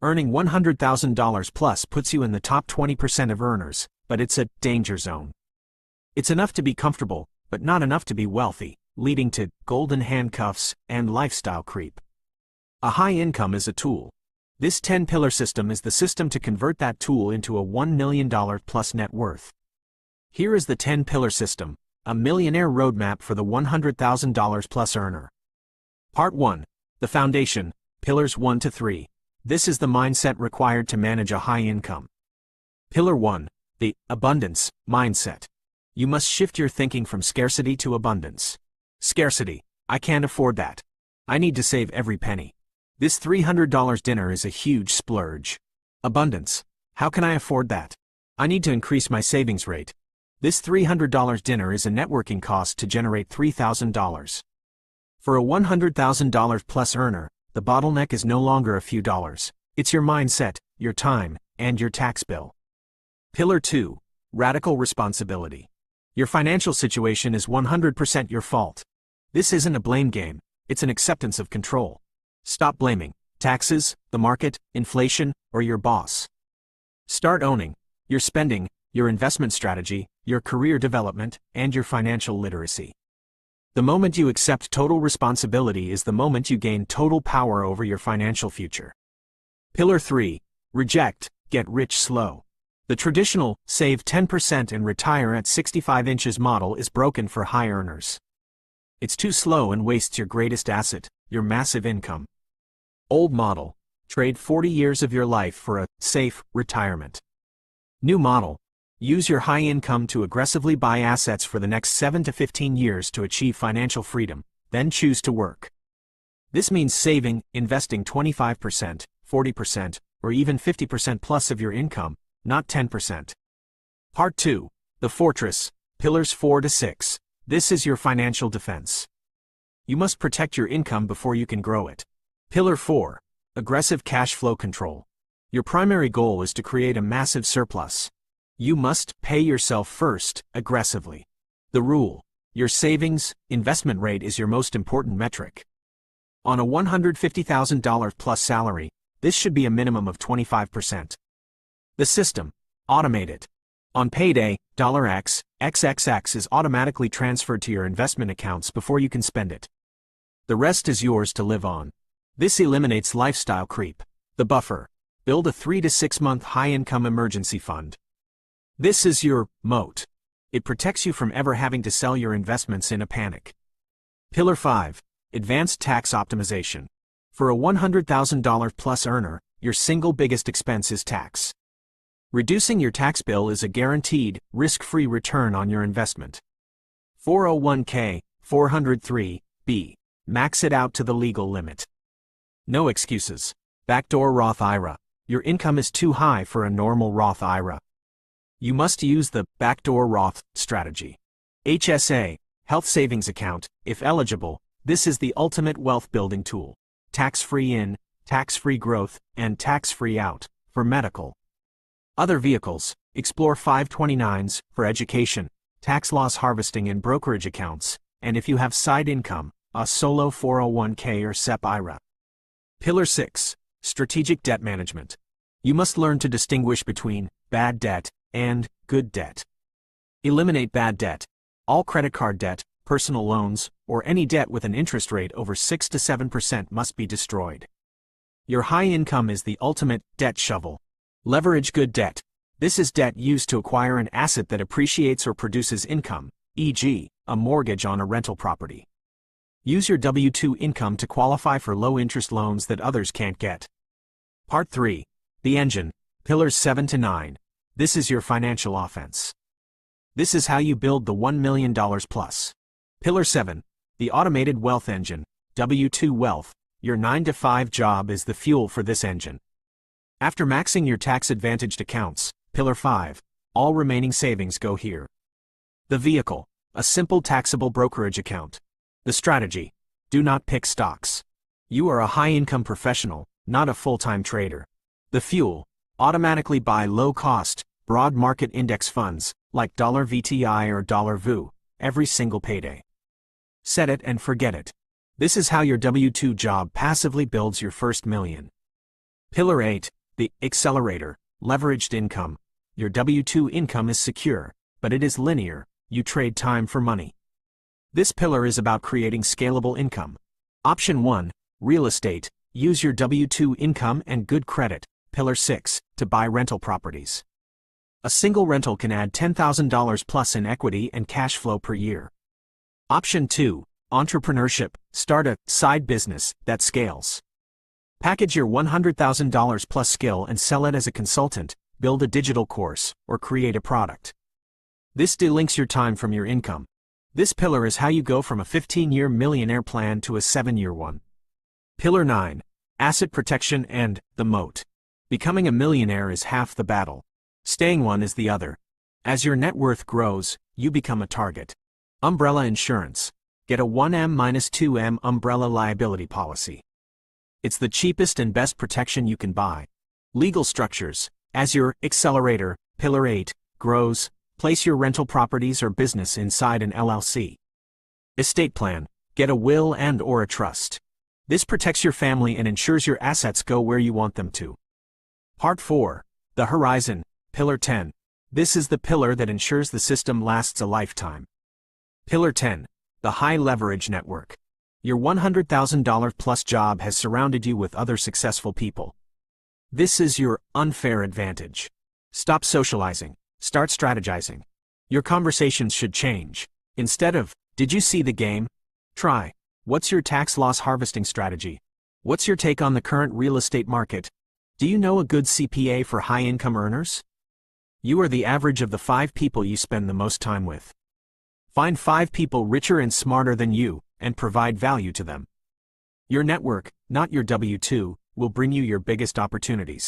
Earning $100,000 plus puts you in the top 20% of earners, but it's a danger zone. It's enough to be comfortable, but not enough to be wealthy, leading to golden handcuffs and lifestyle creep. A high income is a tool. This 10-pillar system is the system to convert that tool into a $1 million plus net worth. Here is the 10-pillar system, a millionaire roadmap for the $100,000 plus earner. Part 1. The Foundation, Pillars 1 to 3. This is the mindset required to manage a high income. Pillar 1. The Abundance Mindset. You must shift your thinking from scarcity to abundance. Scarcity. I can't afford that. I need to save every penny. This $300 dinner is a huge splurge. Abundance. How can I afford that? I need to increase my savings rate. This $300 dinner is a networking cost to generate $3,000. For a $100,000 plus earner, the bottleneck is no longer a few dollars. It's your mindset, your time, and your tax bill. Pillar 2. Radical Responsibility. Your financial situation is 100% your fault. This isn't a blame game, it's an acceptance of control. Stop blaming taxes, the market, inflation, or your boss. Start owning your spending, your investment strategy, your career development, and your financial literacy. The moment you accept total responsibility is the moment you gain total power over your financial future. Pillar 3. Reject, Get Rich Slow. The traditional, save 10% and retire at 65 inches model is broken for high earners. It's too slow and wastes your greatest asset, your massive income. Old model, trade 40 years of your life for a safe retirement. New model, use your high income to aggressively buy assets for the next 7 to 15 years to achieve financial freedom, then choose to work. This means saving, investing 25%, 40%, or even 50% plus of your income, not 10%. Part 2. The Fortress, Pillars 4 to 6. This is your financial defense. You must protect your income before you can grow it. Pillar 4. Aggressive Cash Flow Control. Your primary goal is to create a massive surplus. You must pay yourself first, aggressively. The rule: your savings, investment rate is your most important metric. On a $150,000 plus salary, this should be a minimum of 25%. The system: automate it. On payday, $X, XXX is automatically transferred to your investment accounts before you can spend it. The rest is yours to live on. This eliminates lifestyle creep. The buffer: build a 3 to 6 month high-income emergency fund. This is your moat. It protects you from ever having to sell your investments in a panic. Pillar 5. Advanced Tax Optimization. For a $100,000 plus earner, your single biggest expense is tax. Reducing your tax bill is a guaranteed, risk-free return on your investment. 401k, 403(b). Max it out to the legal limit. No excuses. Backdoor Roth IRA. Your income is too high for a normal Roth IRA. You must use the backdoor Roth strategy. HSA, Health Savings Account, if eligible, this is the ultimate wealth building tool. Tax-free in, tax-free growth, and tax-free out, for medical. Other vehicles: explore 529s, for education, tax loss harvesting and brokerage accounts, and if you have side income, a solo 401k or SEP IRA. Pillar 6. Strategic Debt Management. You must learn to distinguish between bad debt and good debt. Eliminate bad debt. All credit card debt, personal loans, or any debt with an interest rate over 6 to 7% must be destroyed. Your high income is the ultimate debt shovel. Leverage good debt. This is debt used to acquire an asset that appreciates or produces income, e.g., a mortgage on a rental property. Use your W-2 income to qualify for low-interest loans that others can't get. Part 3. The Engine, Pillars 7 to 9. This is your financial offense. This is how you build the $1 million plus. Pillar 7. The Automated Wealth Engine, W-2 Wealth. Your 9-to-5 job is the fuel for this engine. After maxing your tax-advantaged accounts, Pillar 5, all remaining savings go here. The vehicle: a simple taxable brokerage account. The strategy: do not pick stocks. You are a high-income professional, not a full-time trader. The fuel: automatically buy low-cost, broad market index funds, like $VTI or $VU, every single payday. Set it and forget it. This is how your W-2 job passively builds your first million. Pillar 8, the accelerator, leveraged income. Your W-2 income is secure, but it is linear. You trade time for money. This pillar is about creating scalable income. Option 1, real estate. Use your W-2 income and good credit. Pillar 6, to buy rental properties. A single rental can add $10,000 plus in equity and cash flow per year. Option 2, entrepreneurship. Start a side business that scales. Package your $100,000 plus skill and sell it as a consultant, build a digital course, or create a product. This delinks your time from your income. This pillar is how you go from a 15-year millionaire plan to a 7-year one. Pillar 9, asset protection and the moat. Becoming a millionaire is half the battle. Staying one is the other. As your net worth grows, you become a target. Umbrella insurance. Get a 1M-2M umbrella liability policy. It's the cheapest and best protection you can buy. Legal structures. As your accelerator, Pillar 8, grows, place your rental properties or business inside an LLC. Estate plan. Get a will and/or a trust. This protects your family and ensures your assets go where you want them to. Part 4. The horizon, Pillar 10. This is the pillar that ensures the system lasts a lifetime. Pillar 10. The high leverage network. Your $100,000 plus job has surrounded you with other successful people. This is your unfair advantage. Stop socializing. Start strategizing. Your conversations should change. Instead of, "Did you see the game?" Try, "What's your tax loss harvesting strategy? What's your take on the current real estate market? Do you know a good CPA for high-income earners?" You are the average of the 5 people you spend the most time with. Find 5 people richer and smarter than you, and provide value to them. Your network, not your W-2, will bring you your biggest opportunities.